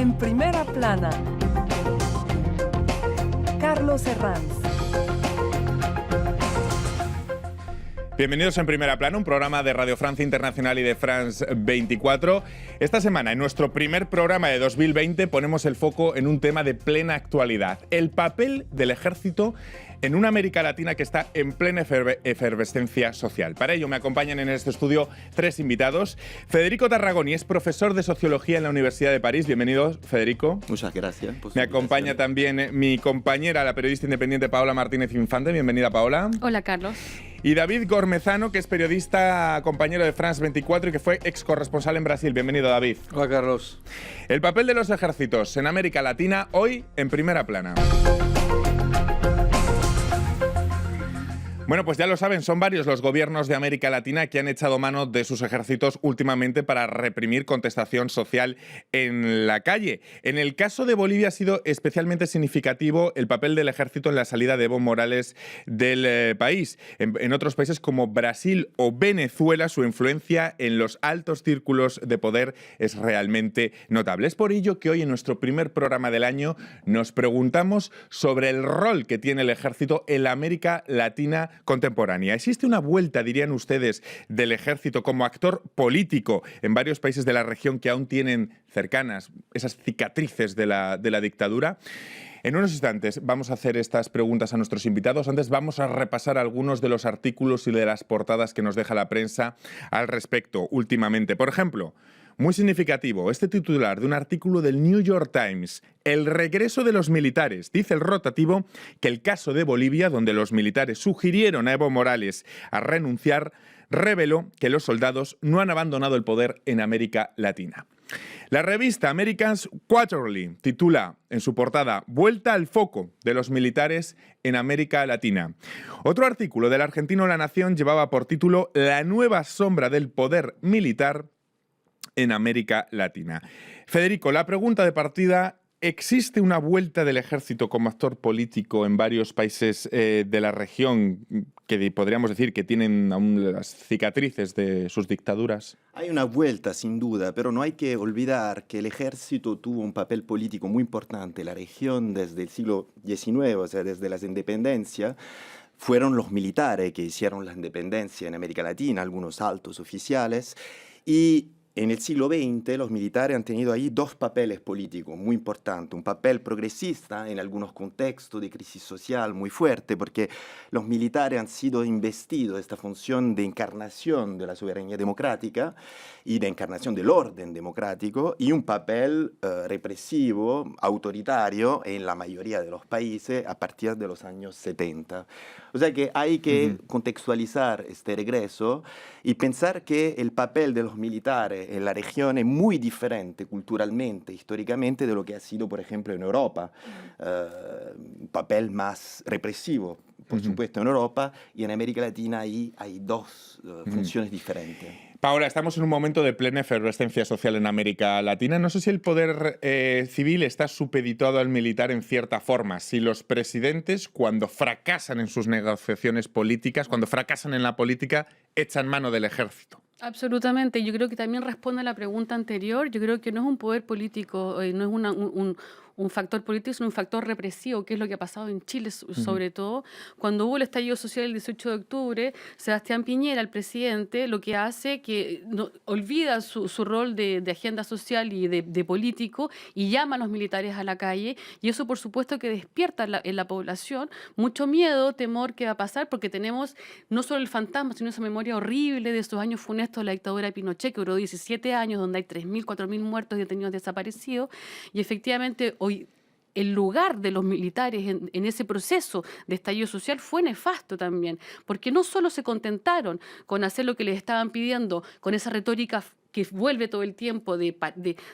En primera plana, Carlos Herranz. Bienvenidos en Primera Plana, un programa de Radio Francia Internacional y de France 24. Esta semana, en nuestro primer programa de 2020, ponemos el foco en un tema de plena actualidad: el papel del ejército en una América Latina que está en plena efervescencia social. Para ello me acompañan en este estudio tres invitados. Federico Tarragoni es profesor de Sociología en la Universidad de París. Bienvenido, Federico. Muchas gracias. Me acompaña también mi compañera, la periodista independiente Paola Martínez Infante. Bienvenida, Paola. Hola, Carlos. Y David Gormezano, que es periodista, compañero de France 24 y que fue ex corresponsal en Brasil. Bienvenido, David. Hola, Carlos. El papel de los ejércitos en América Latina, hoy en Primera Plana. Bueno, pues ya lo saben, son varios los gobiernos de América Latina que han echado mano de sus ejércitos últimamente para reprimir contestación social en la calle. En el caso de Bolivia ha sido especialmente significativo el papel del ejército en la salida de Evo Morales del país. En otros países como Brasil o Venezuela, su influencia en los altos círculos de poder es realmente notable. Es por ello que hoy, en nuestro primer programa del año, nos preguntamos sobre el rol que tiene el ejército en la América Latina contemporánea. ¿Existe una vuelta, dirían ustedes, del ejército como actor político en varios países de la región que aún tienen cercanas esas cicatrices de la dictadura? En unos instantes vamos a hacer estas preguntas a nuestros invitados. Antes vamos a repasar algunos de los artículos y de las portadas que nos deja la prensa al respecto últimamente. Por ejemplo, muy significativo, este titular de un artículo del New York Times: el regreso de los militares. Dice el rotativo que el caso de Bolivia, donde los militares sugirieron a Evo Morales a renunciar, reveló que los soldados no han abandonado el poder en América Latina. La revista Americans Quarterly titula en su portada: vuelta al foco de los militares en América Latina. Otro artículo del argentino La Nación llevaba por título: la nueva sombra del poder militar en América Latina. Federico, la pregunta de partida: ¿existe una vuelta del ejército como actor político en varios países de la región que podríamos decir que tienen aún las cicatrices de sus dictaduras? Hay una vuelta, sin duda, pero no hay que olvidar que el ejército tuvo un papel político muy importante en la región desde el siglo XIX, o sea, desde las independencias. Fueron los militares que hicieron la independencia en América Latina, algunos altos oficiales, y en el siglo XX los militares han tenido ahí dos papeles políticos muy importantes. Un papel progresista en algunos contextos de crisis social muy fuerte, porque los militares han sido investidos de esta función de encarnación de la soberanía democrática y de encarnación del orden democrático, y un papel represivo, autoritario en la mayoría de los países a partir de los años 70. O sea que hay que contextualizar este regreso y pensar que el papel de los militares en la región es muy diferente culturalmente, históricamente, de lo que ha sido, por ejemplo, en Europa. Un papel más represivo, por supuesto, en Europa, y en América Latina hay dos funciones diferentes. Paola, estamos en un momento de plena efervescencia social en América Latina. No sé si el poder civil está supeditado al militar en cierta forma. Si los presidentes, cuando fracasan en sus negociaciones políticas, cuando fracasan en la política, echan mano del ejército. Absolutamente. Yo creo que también responde a la pregunta anterior. Yo creo que no es un poder político, no es un factor político, sino un factor represivo, que es lo que ha pasado en Chile, sobre todo. Cuando hubo el estallido social el 18 de octubre, Sebastián Piñera, el presidente, lo que hace que olvida su rol de agenda social y de político, y llama a los militares a la calle, y eso por supuesto que despierta en la población mucho miedo, temor que va a pasar, porque tenemos no solo el fantasma, sino esa memoria horrible de estos años funestos de la dictadura de Pinochet, que duró 17 años, donde hay 3.000, 4.000 muertos y detenidos desaparecidos, y efectivamente hoy el lugar de los militares en ese proceso de estallido social fue nefasto también, porque no solo se contentaron con hacer lo que les estaban pidiendo, con esa retórica que vuelve todo el tiempo de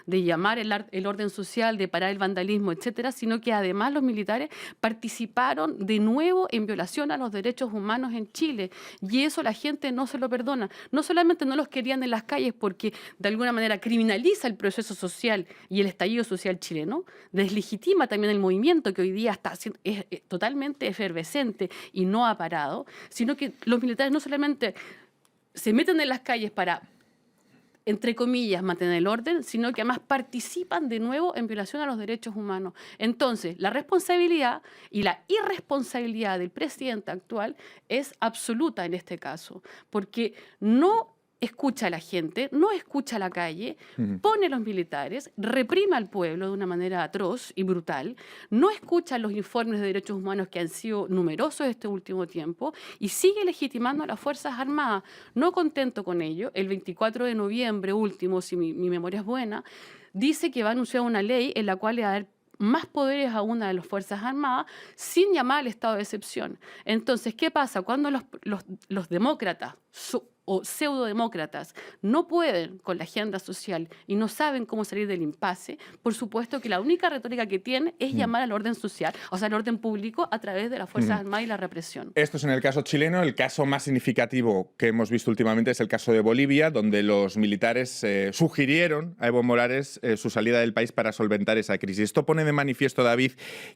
llamar el orden social, de parar el vandalismo, etcétera, sino que además los militares participaron de nuevo en violación a los derechos humanos en Chile, y eso la gente no se lo perdona. No solamente no los querían en las calles porque de alguna manera criminaliza el proceso social y el estallido social chileno, deslegitima también el movimiento que hoy día es totalmente efervescente y no ha parado, sino que los militares no solamente se meten en las calles para entre comillas, mantener el orden, sino que además participan de nuevo en violación a los derechos humanos. Entonces, la responsabilidad y la irresponsabilidad del presidente actual es absoluta en este caso, porque no escucha a la gente, no escucha a la calle, pone a los militares, reprime al pueblo de una manera atroz y brutal, no escucha los informes de derechos humanos que han sido numerosos este último tiempo y sigue legitimando a las Fuerzas Armadas. No contento con ello, el 24 de noviembre último, si mi memoria es buena, dice que va a anunciar una ley en la cual le va a dar más poderes a una de las Fuerzas Armadas sin llamar al estado de excepción. Entonces, ¿qué pasa? Cuando los demócratas o pseudodemócratas no pueden con la agenda social y no saben cómo salir del impasse, por supuesto que la única retórica que tienen es llamar al orden social, o sea, al orden público a través de las Fuerzas Armadas y la represión. Esto es en el caso chileno. El caso más significativo que hemos visto últimamente es el caso de Bolivia, donde los militares sugirieron a Evo Morales su salida del país para solventar esa crisis. Esto pone de manifiesto, David,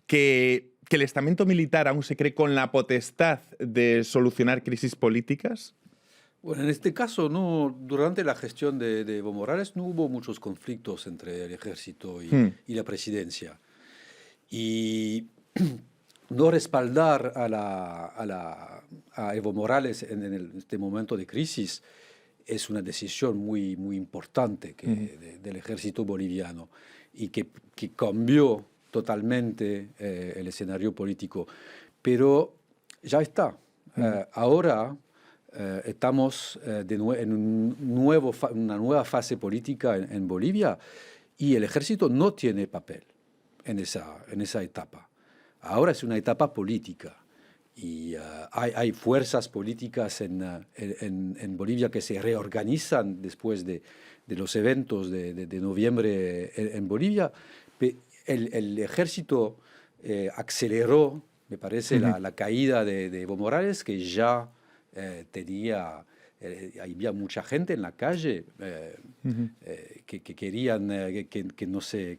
que el estamento militar aún se cree con la potestad de solucionar crisis políticas. Bueno, en este caso, no, durante la gestión de Evo Morales no hubo muchos conflictos entre el ejército y la presidencia. Y no respaldar a Evo Morales en este momento de crisis es una decisión muy, muy importante del ejército boliviano y que cambió totalmente el escenario político. Pero ya está. Ahora estamos en una nueva fase política en Bolivia y el ejército no tiene papel en esa etapa. Ahora es una etapa política y hay fuerzas políticas en Bolivia que se reorganizan después de los eventos de noviembre en Bolivia. El ejército aceleró, me parece, la caída de Evo Morales, que ya había mucha gente en la calle que querían que no sé,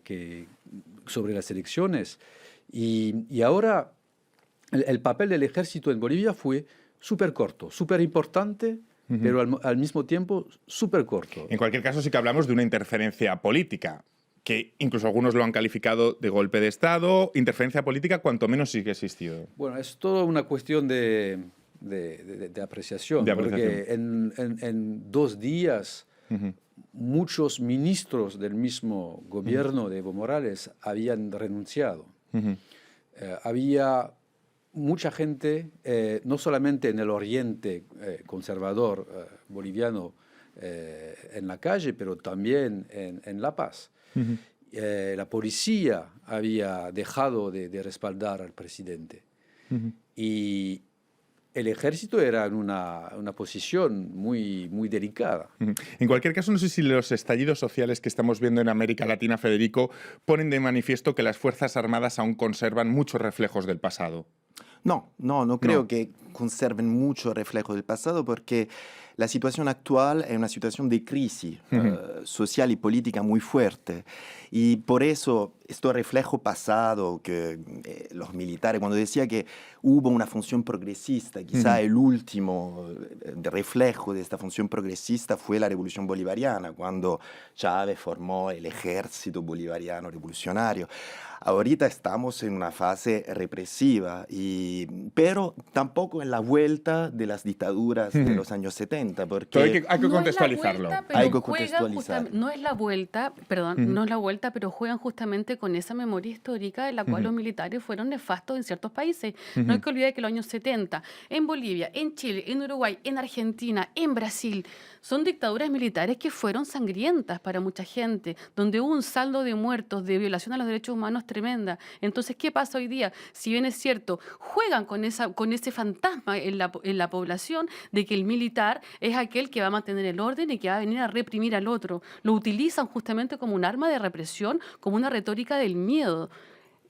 sobre las elecciones. Y ahora el papel del ejército en Bolivia fue súper corto, súper importante, pero al mismo tiempo súper corto. En cualquier caso, sí que hablamos de una interferencia política, que incluso algunos lo han calificado de golpe de Estado. Interferencia política, cuanto menos, sí que ha existido. Bueno, es toda una cuestión de apreciación, porque en 2 días muchos ministros del mismo gobierno de Evo Morales habían renunciado. Había mucha gente, no solamente en el oriente conservador boliviano en la calle, pero también en La Paz. La policía había dejado de respaldar al presidente. Y el ejército era en una posición muy, muy delicada. En cualquier caso, no sé si los estallidos sociales que estamos viendo en América Latina, Federico, ponen de manifiesto que las Fuerzas Armadas aún conservan muchos reflejos del pasado. No creo que conserven mucho reflejo del pasado porque la situación actual es una situación de crisis social y política muy fuerte. Y por eso, este reflejo pasado que los militares, cuando decía que hubo una función progresista, quizá el último reflejo de esta función progresista fue la Revolución Bolivariana, cuando Chávez formó el ejército bolivariano revolucionario. Ahorita estamos en una fase represiva, pero tampoco en la vuelta de las dictaduras de los años 70. Porque hay que contextualizarlo. No es la vuelta, pero juegan justamente con esa memoria histórica en la cual los militares fueron nefastos en ciertos países. No hay que olvidar que en los años 70, en Bolivia, en Chile, en Uruguay, en Argentina, en Brasil, son dictaduras militares que fueron sangrientas para mucha gente, donde hubo un saldo de muertos, de violación a los derechos humanos tremenda. Entonces, ¿qué pasa hoy día? Si bien es cierto, juegan con ese fantasma en la población de que el militar es aquel que va a mantener el orden y que va a venir a reprimir al otro. Lo utilizan justamente como un arma de represión, como una retórica del miedo.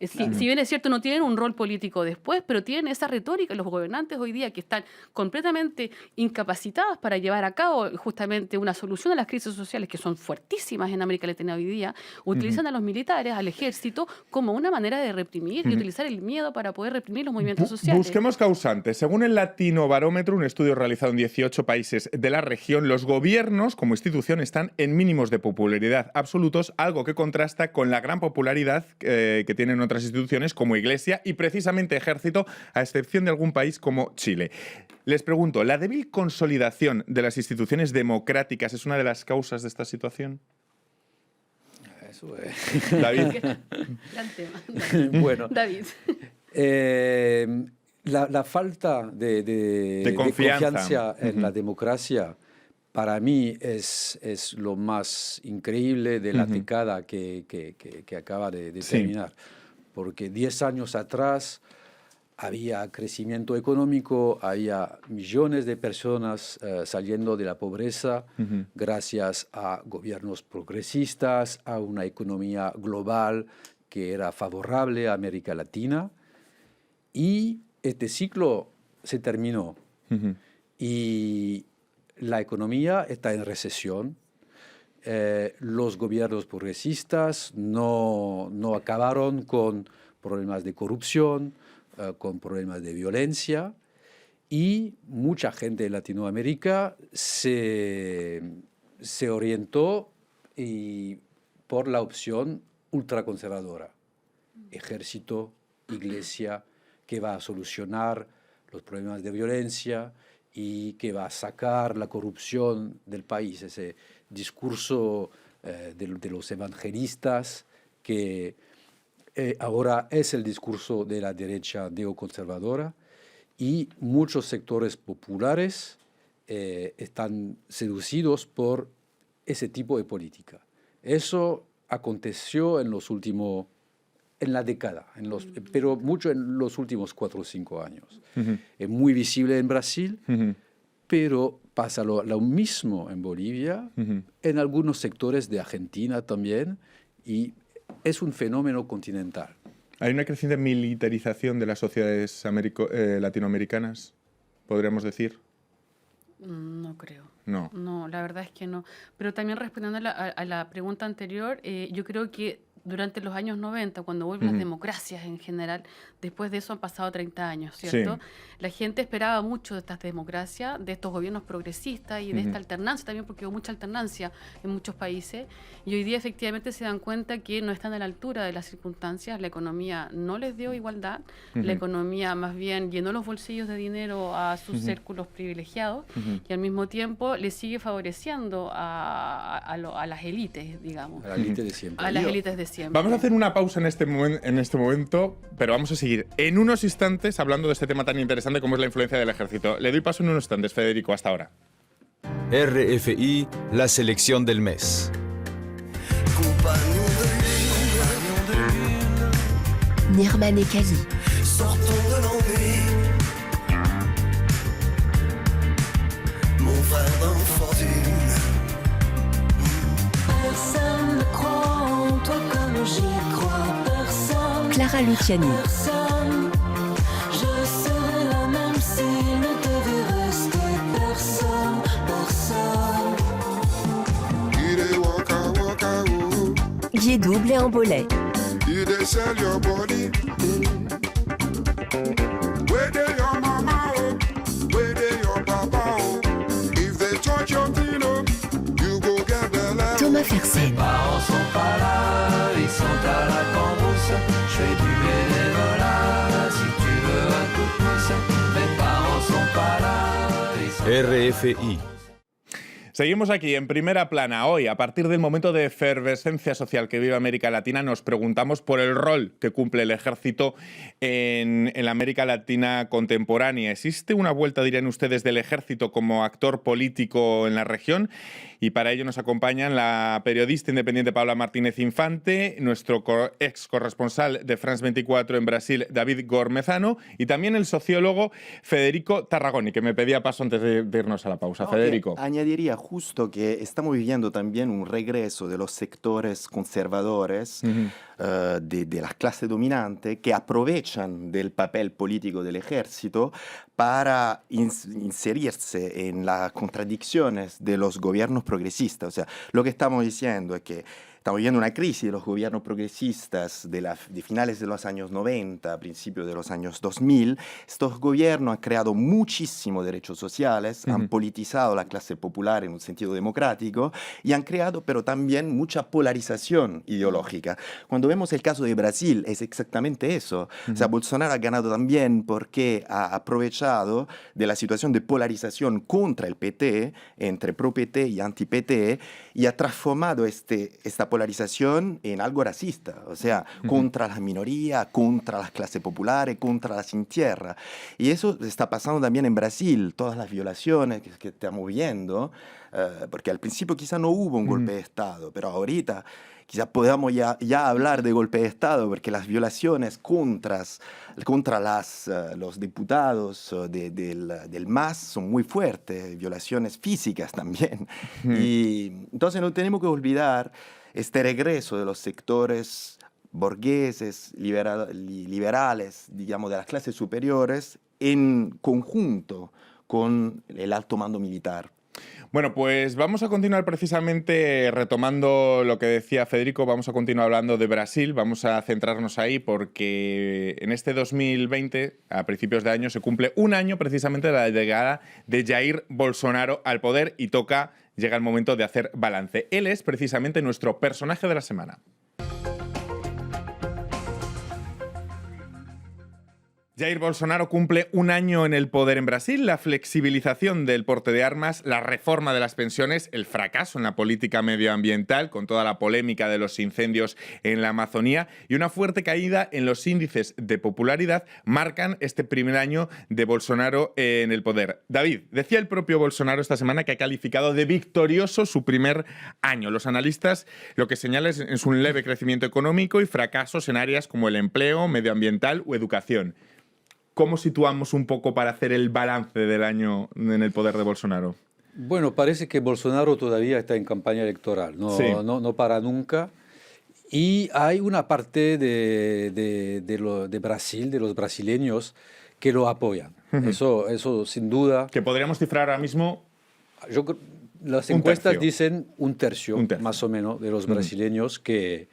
Si bien es cierto, no tienen un rol político después, pero tienen esa retórica. Los gobernantes hoy día que están completamente incapacitados para llevar a cabo justamente una solución a las crisis sociales que son fuertísimas en América Latina hoy día, utilizan a los militares, al ejército, como una manera de reprimir y utilizar el miedo para poder reprimir los movimientos sociales. Busquemos causantes. Según el Latinobarómetro, un estudio realizado en 18 países de la región, los gobiernos como institución están en mínimos de popularidad absolutos, algo que contrasta con la gran popularidad que tienen otras instituciones como Iglesia y precisamente Ejército, a excepción de algún país como Chile. Les pregunto, ¿la débil consolidación de las instituciones democráticas es una de las causas de esta situación? Eso es. David. Gran tema. Bueno, David. La falta de confianza en la democracia para mí es lo más increíble de la década que acaba de terminar. Porque 10 años atrás había crecimiento económico, había millones de personas saliendo de la pobreza gracias a gobiernos progresistas, a una economía global que era favorable a América Latina. Y este ciclo se terminó. Y la economía está en recesión. Los gobiernos progresistas no acabaron con problemas de corrupción, con problemas de violencia, y mucha gente de Latinoamérica se orientó por la opción ultraconservadora. Ejército, Iglesia, que va a solucionar los problemas de violencia y que va a sacar la corrupción del país. Ese discurso de los evangelistas que ahora es el discurso de la derecha neoconservadora, y muchos sectores populares están seducidos por ese tipo de política. Eso aconteció en la década, pero mucho en los últimos 4 o 5 años. Es muy visible en Brasil, pero pasa lo mismo en Bolivia, en algunos sectores de Argentina también, y es un fenómeno continental. ¿Hay una creciente militarización de las sociedades latinoamericanas, podríamos decir? No creo. No. No, la verdad es que no. Pero también respondiendo a la pregunta anterior, yo creo que durante los años 90, cuando vuelven las democracias en general, después de eso han pasado 30 años, ¿cierto? Sí. La gente esperaba mucho de estas democracias, de estos gobiernos progresistas y de esta alternancia también, porque hubo mucha alternancia en muchos países, y hoy día efectivamente se dan cuenta que no están a la altura de las circunstancias. La economía no les dio igualdad, la economía más bien llenó los bolsillos de dinero a sus círculos privilegiados, y al mismo tiempo le sigue favoreciendo a las élites, digamos. A la élite de siempre. A las élites de siempre. Vamos a hacer una pausa en este momento, pero vamos a seguir en unos instantes hablando de este tema tan interesante como es la influencia del ejército. Le doy paso en unos instantes, Federico, hasta ahora. RFI, la selección del mes. Nirman et Kazi. Sortons de l'ennui. Mon frère d'infortune. Personne ne croit en toi comme j'y crois. Personne. Clara Luciani. Personne. Je serai la même s'il ne devait rester personne. Personne. Guy Double et Ambolais. You dey sell your body. Where dey your mama oh? Where dey your papa oh? If they touch your tino, you go get the love. Thomas Fersen. Mes parents sont pas là, ils sont à la cambrousse. Je fais du bénévolat, si tu veux un coup de pouce. Mes parents sont pas là, ils sont RFI. Seguimos aquí en Primera Plana. Hoy, a partir del momento de efervescencia social que vive América Latina, nos preguntamos por el rol que cumple el ejército en la América Latina contemporánea. ¿Existe una vuelta, dirían ustedes, del ejército como actor político en la región? Y para ello nos acompañan la periodista independiente Paula Martínez Infante, nuestro ex corresponsal de France 24 en Brasil, David Gormezano, y también el sociólogo Federico Tarragoni, que me pedía paso antes de irnos a la pausa. Federico. Añadiría justo que estamos viviendo también un regreso de los sectores conservadores de las clases dominantes que aprovechan del papel político del ejército para inserirse en las contradicciones de los gobiernos progresistas. O sea, lo que estamos diciendo es que estamos viviendo una crisis de los gobiernos progresistas de finales de los años 90, principios de los años 2000. Estos gobiernos han creado muchísimos derechos sociales, han politizado la clase popular en un sentido democrático y han creado, pero también mucha polarización ideológica. Cuando vemos el caso de Brasil, es exactamente eso. O sea, Bolsonaro ha ganado también porque ha aprovechado de la situación de polarización contra el PT, entre pro-PT y anti-PT, y ha transformado esta polarización en algo racista, o sea, contra las minorías, contra las clases populares, contra la sin tierra. Y eso está pasando también en Brasil, todas las violaciones que estamos viendo, porque al principio quizá no hubo un golpe de Estado, pero ahorita quizá podamos ya hablar de golpe de Estado, porque las violaciones contra los diputados del MAS son muy fuertes, violaciones físicas también. Y entonces no tenemos que olvidar este regreso de los sectores burgueses, liberales, digamos, de las clases superiores, en conjunto con el alto mando militar. Bueno, pues vamos a continuar precisamente retomando lo que decía Federico, vamos a continuar hablando de Brasil, vamos a centrarnos ahí porque en este 2020, a principios de año, se cumple un año precisamente de la llegada de Jair Bolsonaro al poder y llega el momento de hacer balance. Él es precisamente nuestro personaje de la semana. Jair Bolsonaro cumple un año en el poder en Brasil. La flexibilización del porte de armas, la reforma de las pensiones, el fracaso en la política medioambiental con toda la polémica de los incendios en la Amazonía y una fuerte caída en los índices de popularidad marcan este primer año de Bolsonaro en el poder. David, decía el propio Bolsonaro esta semana que ha calificado de victorioso su primer año. Los analistas lo que señalan es un leve crecimiento económico y fracasos en áreas como el empleo, medioambiental o educación. ¿Cómo situamos un poco para hacer el balance del año en el poder de Bolsonaro? Bueno, parece que Bolsonaro todavía está en campaña electoral, no para nunca. Y hay una parte de Brasil, de los brasileños, que lo apoyan. Eso sin duda. Que podríamos cifrar ahora mismo. Las encuestas dicen un tercio, más o menos, de los brasileños que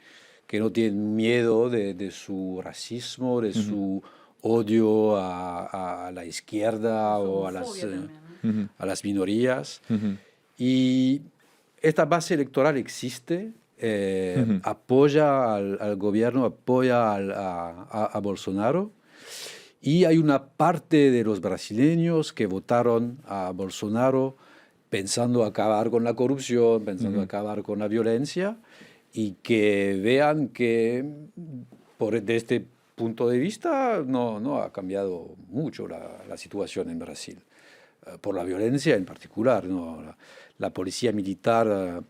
no tienen miedo de su racismo, de su odio a la izquierda o a las minorías. Y esta base electoral existe, apoya al gobierno, apoya a Bolsonaro. Y hay una parte de los brasileños que votaron a Bolsonaro pensando acabar con la corrupción, pensando acabar con la violencia, y que vean que de este punto de vista no ha cambiado mucho la situación en Brasil. Por la violencia en particular, la policía militar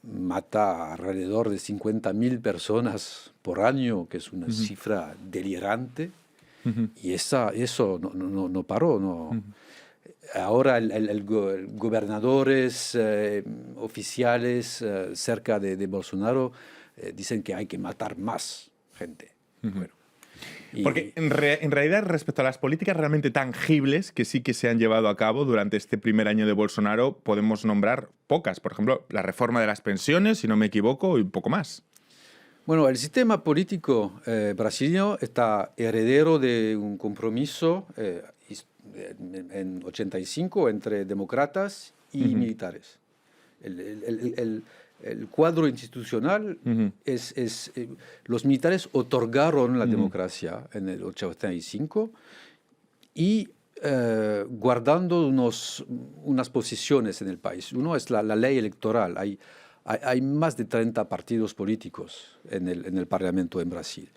mata alrededor de 50.000 personas por año, que es una cifra delirante, y eso no paró. Ahora gobernadores, oficiales cerca de Bolsonaro dicen que hay que matar más gente. Bueno, porque en realidad, respecto a las políticas realmente tangibles que sí que se han llevado a cabo durante este primer año de Bolsonaro, podemos nombrar pocas. Por ejemplo, la reforma de las pensiones, si no me equivoco, y un poco más. Bueno, el sistema político brasileño está heredero de un compromiso en 85 entre demócratas y militares. El cuadro institucional los militares otorgaron la democracia en el 85 y guardando unas posiciones en el país. Uno es la ley electoral. Hay más de 30 partidos políticos en el Parlamento en Brasil.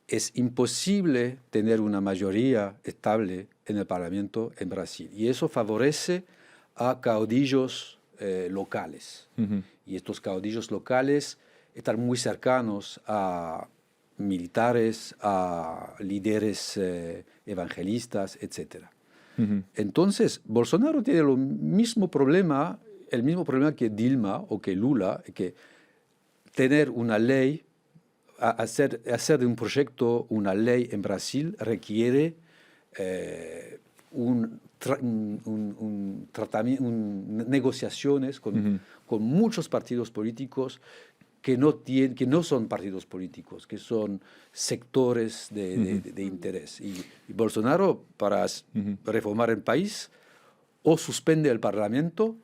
Es imposible tener una mayoría estable en el Parlamento en Brasil. Y eso favorece a caudillos locales. Y estos caudillos locales están muy cercanos a militares, a líderes evangelistas, etc. Entonces, Bolsonaro tiene el mismo problema que Dilma o que Lula, que tener una ley, hacer de un proyecto una ley en Brasil requiere negociaciones con muchos partidos políticos que no son partidos políticos, que son sectores de interés. Y Bolsonaro, para reformar el país, o suspende el Parlamento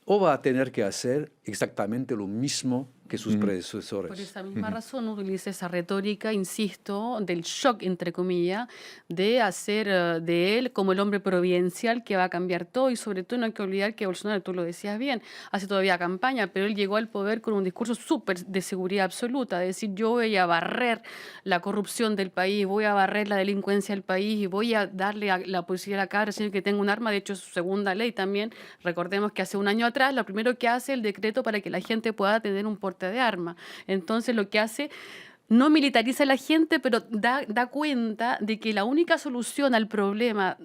o va a tener que hacer exactamente lo mismo que sus predecesores. Por esa misma razón utiliza esa retórica, insisto, del shock, entre comillas, de hacer de él como el hombre providencial que va a cambiar todo, y sobre todo no hay que olvidar que Bolsonaro, tú lo decías bien, hace todavía campaña, pero él llegó al poder con un discurso súper de seguridad absoluta, de decir yo voy a barrer la corrupción del país, voy a barrer la delincuencia del país y voy a darle la posibilidad a la cabra, señor, que tenga un arma. De hecho, su segunda ley también, recordemos que hace un año atrás, lo primero que hace el decreto para que la gente pueda tener un porte de arma. Entonces lo que hace, no militariza a la gente, pero da cuenta de que la única solución al problema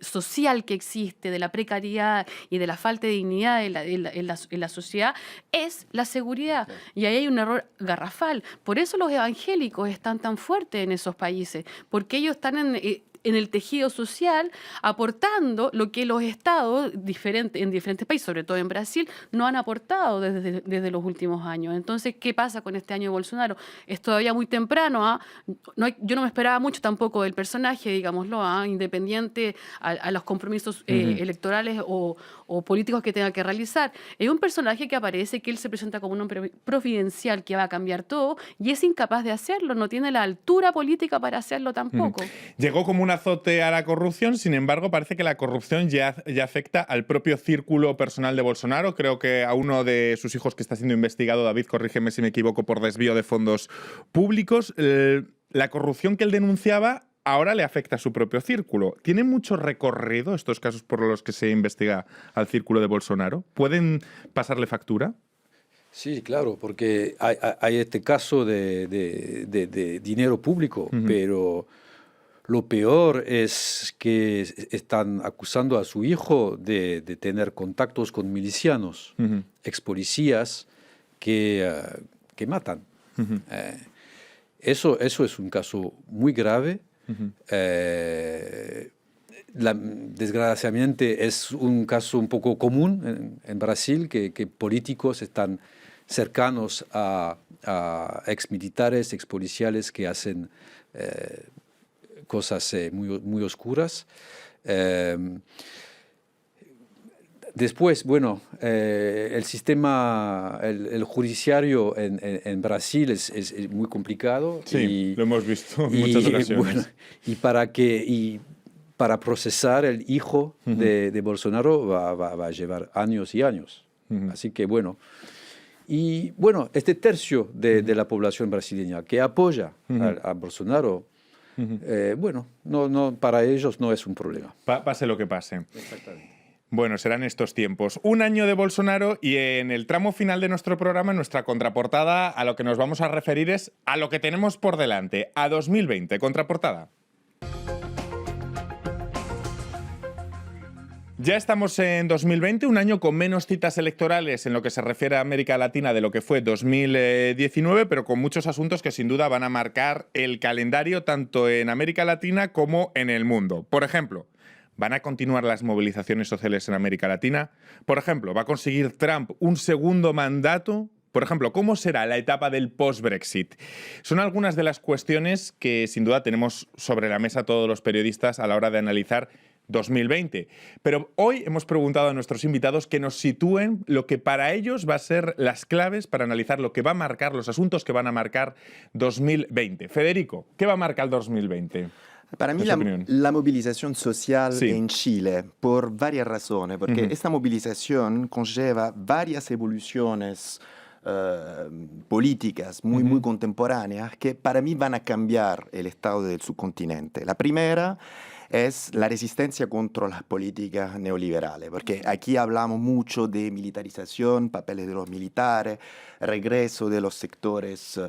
social que existe, de la precariedad y de la falta de dignidad en la sociedad, es la seguridad. Y ahí hay un error garrafal. Por eso los evangélicos están tan fuertes en esos países, porque ellos están en el tejido social, aportando lo que los estados en diferentes países, sobre todo en Brasil, no han aportado desde los últimos años. Entonces, ¿qué pasa con este año de Bolsonaro? Es todavía muy temprano. Yo no me esperaba mucho tampoco del personaje, digámoslo, independiente a los compromisos electorales o políticos que tenga que realizar. Es un personaje que aparece, que él se presenta como un hombre providencial que va a cambiar todo, y es incapaz de hacerlo, no tiene la altura política para hacerlo tampoco. Llegó como un azote a la corrupción, sin embargo, parece que la corrupción ya afecta al propio círculo personal de Bolsonaro. Creo que a uno de sus hijos que está siendo investigado, David, corrígeme si me equivoco, por desvío de fondos públicos. La corrupción que él denunciaba ahora le afecta a su propio círculo. ¿Tiene mucho recorrido estos casos por los que se investiga al círculo de Bolsonaro? ¿Pueden pasarle factura? Sí, claro, porque hay este caso de dinero público, pero lo peor es que están acusando a su hijo de tener contactos con milicianos, ex policías que matan. Eso es un caso muy grave. Desgraciadamente es un caso un poco común en Brasil, que políticos están cercanos a ex militares, ex policiales que hacen cosas muy oscuras. Después, bueno, el sistema, el judiciario en Brasil es muy complicado. Sí, lo hemos visto en muchas ocasiones. Bueno, y para procesar el hijo de Bolsonaro va a llevar años y años. Así que, bueno. Y, bueno, este tercio de la población brasileña que apoya a Bolsonaro, bueno, para ellos no es un problema. Pase lo que pase. Exactamente. Bueno, serán estos tiempos. Un año de Bolsonaro, y en el tramo final de nuestro programa, en nuestra contraportada, a lo que nos vamos a referir es a lo que tenemos por delante, a 2020. Contraportada. Ya estamos en 2020, un año con menos citas electorales en lo que se refiere a América Latina de lo que fue 2019, pero con muchos asuntos que sin duda van a marcar el calendario tanto en América Latina como en el mundo. Por ejemplo, ¿van a continuar las movilizaciones sociales en América Latina? Por ejemplo, ¿va a conseguir Trump un segundo mandato? Por ejemplo, ¿cómo será la etapa del post-Brexit? Son algunas de las cuestiones que sin duda tenemos sobre la mesa todos los periodistas a la hora de analizar 2020. Pero hoy hemos preguntado a nuestros invitados que nos sitúen lo que para ellos va a ser las claves para analizar lo que va a marcar, los asuntos que van a marcar 2020. Federico, ¿qué va a marcar el 2020? Para mí la movilización social en Chile, por varias razones, porque esta movilización conlleva varias evoluciones políticas muy contemporáneas que para mí van a cambiar el estado del subcontinente. La primera es la resistencia contra las políticas neoliberales, porque aquí hablamos mucho de militarización, papeles de los militares, regreso de los sectores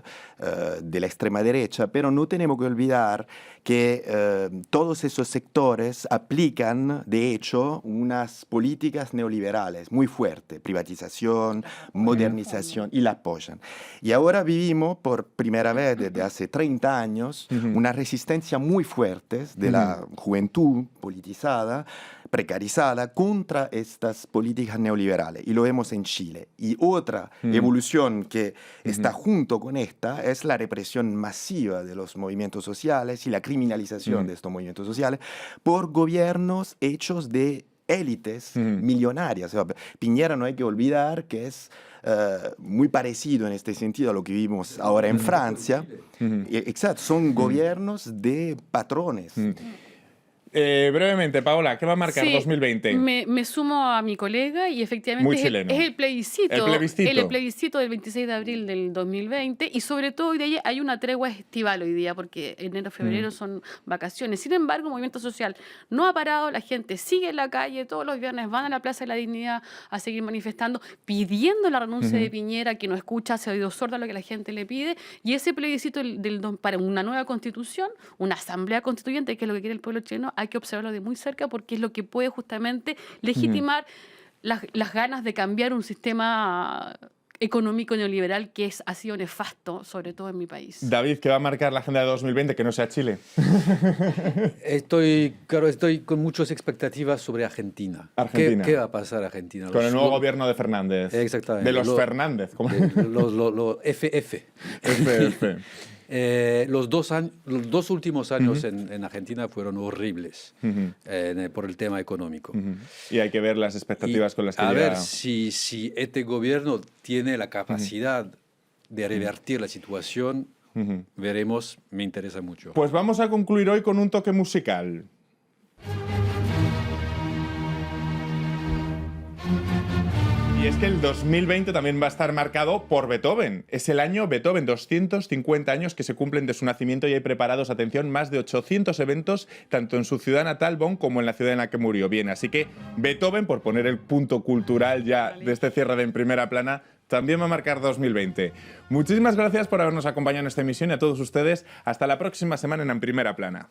de la extrema derecha, pero no tenemos que olvidar que todos esos sectores aplican, de hecho, unas políticas neoliberales muy fuertes, privatización, modernización, y la apoyan. Y ahora vivimos por primera vez desde hace 30 años una resistencia muy fuerte de la juventud politizada, precarizada, contra estas políticas neoliberales. Y lo vemos en Chile. Y otra evolución que está junto con esta es la represión masiva de los movimientos sociales y la criminalización de estos movimientos sociales por gobiernos hechos de élites millonarias. O sea, Piñera, no hay que olvidar que es muy parecido en este sentido a lo que vimos ahora en Francia. Exacto, son gobiernos de patrones. Brevemente, Paola, ¿qué va a marcar 2020? Me sumo a mi colega y efectivamente Muy chileno. es el plebiscito. El plebiscito. El plebiscito del 26 de abril del 2020 y sobre todo hoy día hay una tregua estival hoy día porque enero, febrero son vacaciones. Sin embargo, el movimiento social no ha parado, la gente sigue en la calle, todos los viernes van a la Plaza de la Dignidad a seguir manifestando, pidiendo la renuncia de Piñera, que no escucha, se ha oído sordo a lo que la gente le pide, y ese plebiscito para una nueva constitución, una asamblea constituyente, que es lo que quiere el pueblo chileno, hay que observarlo de muy cerca porque es lo que puede justamente legitimar las ganas de cambiar un sistema económico neoliberal que ha sido nefasto, sobre todo en mi país. David, ¿qué va a marcar la agenda de 2020 que no sea Chile? Estoy con muchas expectativas sobre Argentina. Argentina. ¿Qué va a pasar a Argentina? Con el nuevo gobierno de Fernández. Exactamente. De los Fernández. ¿Cómo? Los FF. FF. Los dos últimos años en Argentina fueron horribles por el tema económico. Y hay que ver las expectativas con las que a llega. ver si este gobierno tiene la capacidad de revertir la situación, veremos, me interesa mucho. Pues vamos a concluir hoy con un toque musical. Y es que el 2020 también va a estar marcado por Beethoven. Es el año Beethoven, 250 años que se cumplen de su nacimiento y hay preparados, atención, más de 800 eventos, tanto en su ciudad natal, Bonn, como en la ciudad en la que murió, Viena. Así que Beethoven, por poner el punto cultural ya de este cierre de En Primera Plana, también va a marcar 2020. Muchísimas gracias por habernos acompañado en esta emisión y a todos ustedes, hasta la próxima semana en Primera Plana.